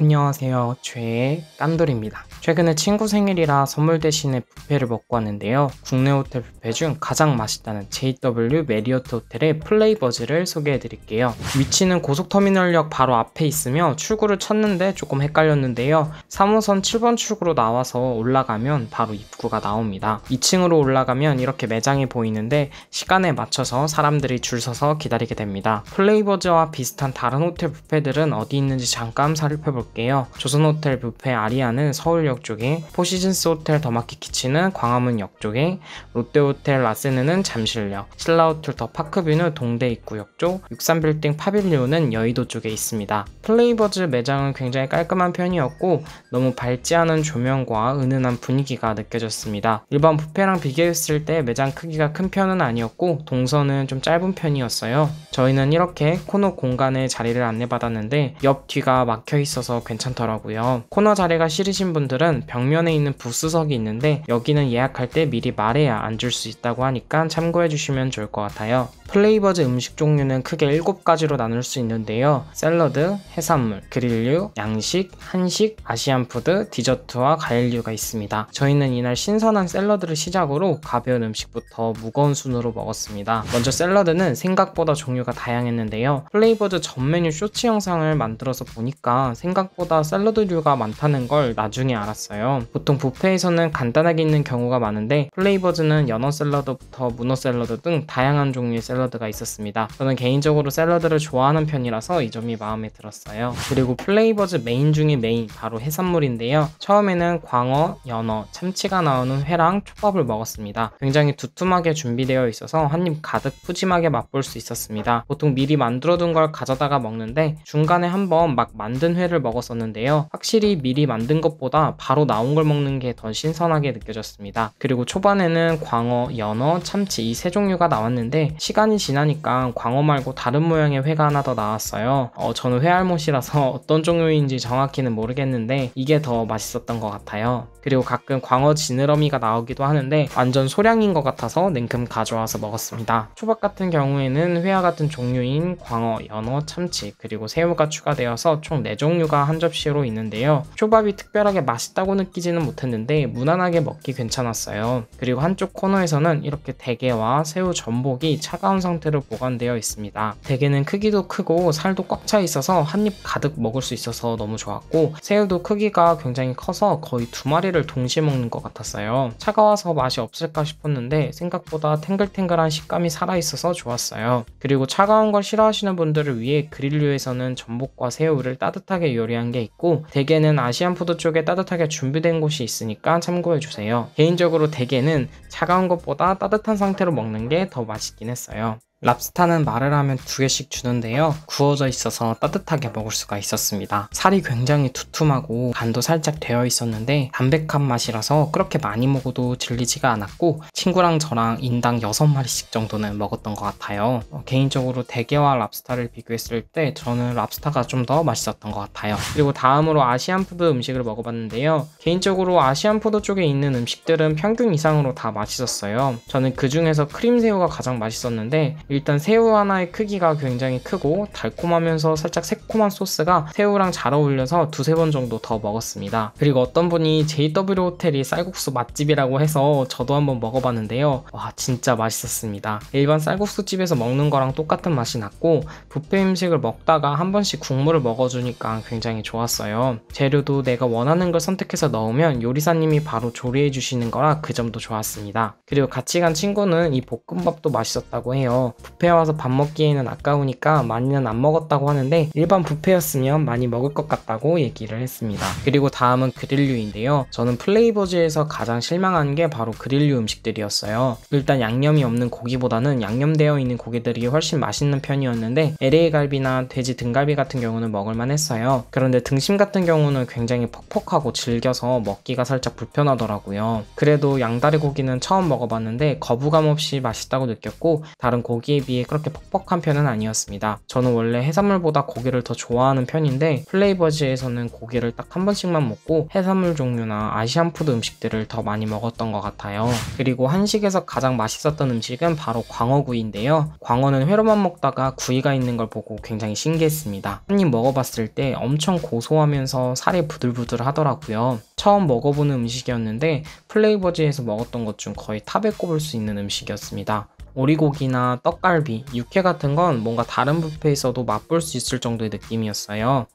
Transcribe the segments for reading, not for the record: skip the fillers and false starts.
안녕하세요. 죄의 깐돌입니다. 최근에 친구 생일이라 선물 대신에 뷔페를 먹고 왔는데요. 국내 호텔 뷔페 중 가장 맛있다는 JW 메리어트 호텔의 플레이버즈를 소개해드릴게요. 위치는 고속터미널역 바로 앞에 있으며 출구를 찾는데 조금 헷갈렸는데요. 3호선 7번 출구로 나와서 올라가면 바로 입구가 나옵니다. 2층으로 올라가면 이렇게 매장이 보이는데 시간에 맞춰서 사람들이 줄 서서 기다리게 됩니다. 플레이버즈와 비슷한 다른 호텔 뷔페들은 어디 있는지 잠깐 살펴볼게요. 조선호텔 뷔페 아리아는 서울역 쪽에, 포시즌스 호텔 더마켓 키친은 광화문역 쪽에, 롯데호텔 라세느는 잠실역, 신라호텔 더 파크뷰는 동대 입구역 쪽, 63빌딩 파빌리오는 여의도 쪽에 있습니다. 플레이버즈 매장은 굉장히 깔끔한 편이었고 너무 밝지 않은 조명과 은은한 분위기가 느껴졌습니다. 일반 뷔페랑 비교했을 때 매장 크기가 큰 편은 아니었고 동선은 좀 짧은 편이었어요. 저희는 이렇게 코너 공간에 자리를 안내받았는데 옆 뒤가 막혀 있어서 괜찮더라고요. 코너 자리가 싫으신 분들은 벽면에 있는 부스석이 있는데 여기는 예약할 때 미리 말해야 앉을 수 있다고 하니까 참고해 주시면 좋을 것 같아요. 플레이버즈 음식 종류는 크게 7가지로 나눌 수 있는데요. 샐러드, 해산물, 그릴류, 양식, 한식, 아시안푸드, 디저트와 과일류가 있습니다. 저희는 이날 신선한 샐러드를 시작으로 가벼운 음식부터 무거운 순으로 먹었습니다. 먼저 샐러드는 생각보다 종류가 다양했는데요. 플레이버즈 전 메뉴 쇼츠 영상을 만들어서 보니까 생각보다 샐러드류가 많다는 걸 나중에 알았어요. 보통 뷔페에서는 간단하게 있는 경우가 많은데 플레이버즈는 연어 샐러드부터 문어 샐러드 등 다양한 종류의 샐러드가 있었습니다. 저는 개인적으로 샐러드를 좋아하는 편이라서 이 점이 마음에 들었어요. 그리고 플레이버즈 메인 중에 메인, 바로 해산물인데요. 처음에는 광어, 연어, 참치가 나오는 회랑 초밥을 먹었습니다. 굉장히 두툼하게 준비되어 있어서 한입 가득 푸짐하게 맛볼 수 있었습니다. 보통 미리 만들어둔 걸 가져다가 먹는데 중간에 한번 막 만든 회를 먹었었는데요. 확실히 미리 만든 것보다 바로 나온 걸 먹는 게 더 신선하게 느껴졌습니다. 그리고 초반에는 광어, 연어, 참치 이 세 종류가 나왔는데 시간이 지나니까 광어 말고 다른 모양의 회가 하나 더 나왔어요. 저는 회알못이라서 어떤 종류인지 정확히는 모르겠는데 이게 더 맛있었던 것 같아요. 그리고 가끔 광어 지느러미가 나오기도 하는데 완전 소량인 것 같아서 냉큼 가져와서 먹었습니다. 초밥 같은 경우에는 회와 같은 종류인 광어, 연어, 참치 그리고 새우가 추가되어서 총 4종류가 한 접시로 있는데요. 초밥이 특별하게 맛있다고 느끼지는 못했는데 무난하게 먹기 괜찮았어요. 그리고 한쪽 코너에서는 이렇게 대게와 새우 전복이 차가운 상태로 보관되어 있습니다. 대게는 크기도 크고 살도 꽉 차 있어서 한입 가득 먹을 수 있어서 너무 좋았고 새우도 크기가 굉장히 커서 거의 2마리를 동시에 먹는 것 같았어요. 차가워서 맛이 없을까 싶었는데 생각보다 탱글탱글한 식감이 살아있어서 좋았어요. 그리고 차가운 걸 싫어하시는 분들을 위해 그릴류에서는 전복과 새우를 따뜻하게 요리한 게 있고 대게는 아시안푸드 쪽에 따뜻하게 준비된 곳이 있으니까 참고해주세요. 개인적으로 대게는 차가운 것보다 따뜻한 상태로 먹는 게 더 맛있긴 했어요. 랍스타는 말을 하면 2개씩 주는데요. 구워져 있어서 따뜻하게 먹을 수가 있었습니다. 살이 굉장히 두툼하고 간도 살짝 되어 있었는데 담백한 맛이라서 그렇게 많이 먹어도 질리지가 않았고 친구랑 저랑 인당 6마리씩 정도는 먹었던 것 같아요. 개인적으로 대게와 랍스타를 비교했을 때 저는 랍스타가 좀 더 맛있었던 것 같아요. 그리고 다음으로 아시안푸드 음식을 먹어봤는데요. 개인적으로 아시안푸드 쪽에 있는 음식들은 평균 이상으로 다 맛있었어요. 저는 그 중에서 크림새우가 가장 맛있었는데 일단 새우 하나의 크기가 굉장히 크고 달콤하면서 살짝 새콤한 소스가 새우랑 잘 어울려서 2-3번 정도 더 먹었습니다. 그리고 어떤 분이 JW 호텔이 쌀국수 맛집이라고 해서 저도 한번 먹어봤는데요. 와, 진짜 맛있었습니다. 일반 쌀국수 집에서 먹는 거랑 똑같은 맛이 났고 뷔페 음식을 먹다가 한 번씩 국물을 먹어주니까 굉장히 좋았어요. 재료도 내가 원하는 걸 선택해서 넣으면 요리사님이 바로 조리해 주시는 거라 그 점도 좋았습니다. 그리고 같이 간 친구는 이 볶음밥도 맛있었다고 해요. 뷔페 와서 밥 먹기에는 아까우니까 많이는 안 먹었다고 하는데 일반 뷔페였으면 많이 먹을 것 같다고 얘기를 했습니다. 그리고 다음은 그릴류인데요. 저는 플레이버즈에서 가장 실망한 게 바로 그릴류 음식들이었어요. 일단 양념이 없는 고기보다는 양념되어 있는 고기들이 훨씬 맛있는 편이었는데 LA 갈비나 돼지 등갈비 같은 경우는 먹을만 했어요. 그런데 등심 같은 경우는 굉장히 퍽퍽하고 질겨서 먹기가 살짝 불편하더라고요. 그래도 양다리 고기는 처음 먹어봤는데 거부감 없이 맛있다고 느꼈고 다른 고기 먹기에 비해 그렇게 퍽퍽한 편은 아니었습니다. 저는 원래 해산물보다 고기를 더 좋아하는 편인데 플레이버즈에서는 고기를 딱 한 번씩만 먹고 해산물 종류나 아시안 푸드 음식들을 더 많이 먹었던 것 같아요. 그리고 한식에서 가장 맛있었던 음식은 바로 광어구이인데요. 광어는 회로만 먹다가 구이가 있는 걸 보고 굉장히 신기했습니다. 한 입 먹어봤을 때 엄청 고소하면서 살이 부들부들 하더라고요. 처음 먹어보는 음식이었는데 플레이버즈에서 먹었던 것 중 거의 탑에 꼽을 수 있는 음식이었습니다. 오리고기나 떡갈비, 육회 같은 건 뭔가 다른 뷔페에서도 맛볼 수 있을 정도의 느낌이었어요.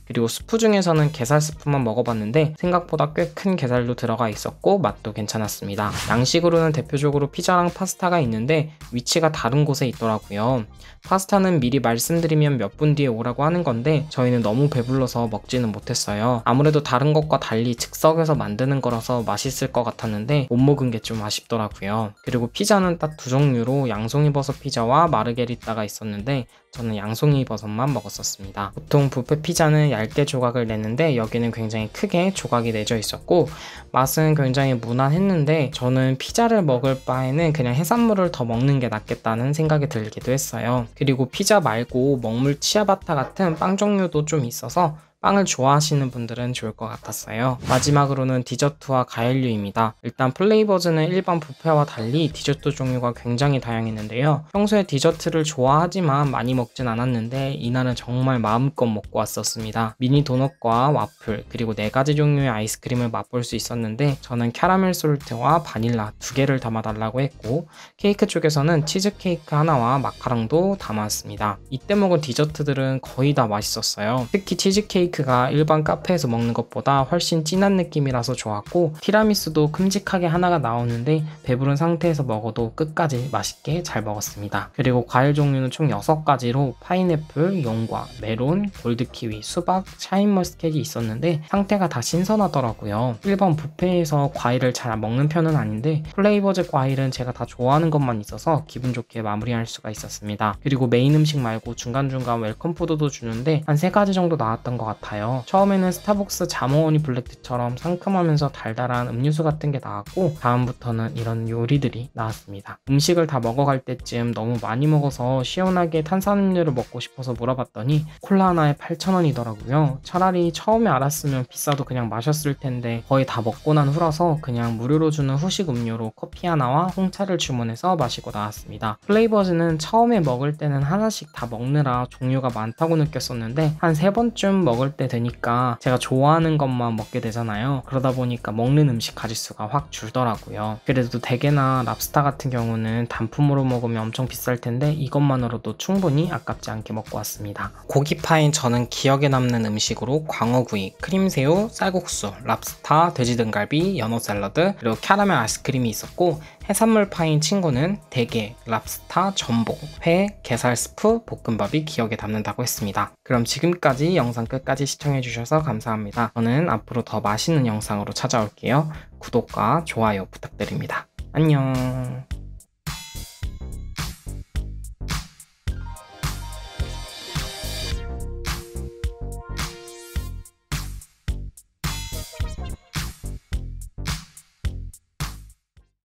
그리고 스프 중에서는 게살 스프만 먹어봤는데 생각보다 꽤 큰 게살도 들어가 있었고 맛도 괜찮았습니다. 양식으로는 대표적으로 피자랑 파스타가 있는데 위치가 다른 곳에 있더라고요. 파스타는 미리 말씀드리면 몇 분 뒤에 오라고 하는 건데 저희는 너무 배불러서 먹지는 못했어요. 아무래도 다른 것과 달리 즉석에서 만드는 거라서 맛있을 것 같았는데 못 먹은 게 좀 아쉽더라고요. 그리고 피자는 딱 두 종류로 양송이버섯 피자와 마르게리따가 있었는데 저는 양송이버섯만 먹었었습니다. 보통 뷔페 피자는 얇게 조각을 내는데 여기는 굉장히 크게 조각이 내져 있었고 맛은 굉장히 무난했는데 저는 피자를 먹을 바에는 그냥 해산물을 더 먹는 게 낫겠다는 생각이 들기도 했어요. 그리고 피자 말고 먹물 치아바타 같은 빵 종류도 좀 있어서 빵을 좋아하시는 분들은 좋을 것 같았어요. 마지막으로는 디저트와 과일류입니다. 일단 플레이버즈는 일반 뷔페와 달리 디저트 종류가 굉장히 다양했는데요. 평소에 디저트를 좋아하지만 많이 먹진 않았는데 이날은 정말 마음껏 먹고 왔었습니다. 미니 도넛과 와플 그리고 4가지 종류의 아이스크림을 맛볼 수 있었는데 저는 캐러멜 솔트와 바닐라 2개를 담아달라고 했고 케이크 쪽에서는 치즈케이크 하나와 마카롱도 담았습니다. 이때 먹은 디저트들은 거의 다 맛있었어요. 특히 치즈케이크가 일반 카페에서 먹는 것보다 훨씬 진한 느낌이라서 좋았고 티라미수도 큼직하게 하나가 나오는데 배부른 상태에서 먹어도 끝까지 맛있게 잘 먹었습니다. 그리고 과일 종류는 총 6가지로 파인애플, 용과, 메론, 골드키위, 수박, 샤인머스켓이 있었는데 상태가 다 신선하더라고요. 일반 뷔페에서 과일을 잘 먹는 편은 아닌데 플레이버즈 과일은 제가 다 좋아하는 것만 있어서 기분 좋게 마무리할 수가 있었습니다. 그리고 메인 음식 말고 중간중간 웰컴푸드도 주는데 한 3가지 정도 나왔던 것 같아요. 처음에는 스타벅스 자몽허니 블랙티처럼 상큼하면서 달달한 음료수 같은 게 나왔고 다음부터는 이런 요리들이 나왔습니다. 음식을 다 먹어갈 때쯤 너무 많이 먹어서 시원하게 탄산음료를 먹고 싶어서 물어봤더니 콜라 하나에 8,000원이더라고요. 차라리 처음에 알았으면 비싸도 그냥 마셨을 텐데 거의 다 먹고 난 후라서 그냥 무료로 주는 후식 음료로 커피 하나와 홍차를 주문해서 마시고 나왔습니다. 플레이버즈는 처음에 먹을 때는 하나씩 다 먹느라 종류가 많다고 느꼈었는데 한 3번쯤 먹을 때 되니까 제가 좋아하는 것만 먹게 되잖아요. 그러다 보니까 먹는 음식 가짓수가 확 줄더라고요. 그래도 대게나 랍스타 같은 경우는 단품으로 먹으면 엄청 비쌀 텐데 이것만으로도 충분히 아깝지 않게 먹고 왔습니다. 고기파인 저는 기억에 남는 음식으로 광어구이, 크림새우, 쌀국수, 랍스타, 돼지등갈비, 연어 샐러드, 그리고 캐러멜 아이스크림이 있었고 해산물파인 친구는 대게, 랍스타, 전복, 회, 게살 스프, 볶음밥이 기억에 남는다고 했습니다. 그럼 지금까지 영상 끝까지 시청해주셔서 감사합니다. 저는 앞으로 더 맛있는 영상으로 찾아올게요. 구독과 좋아요 부탁드립니다. 안녕.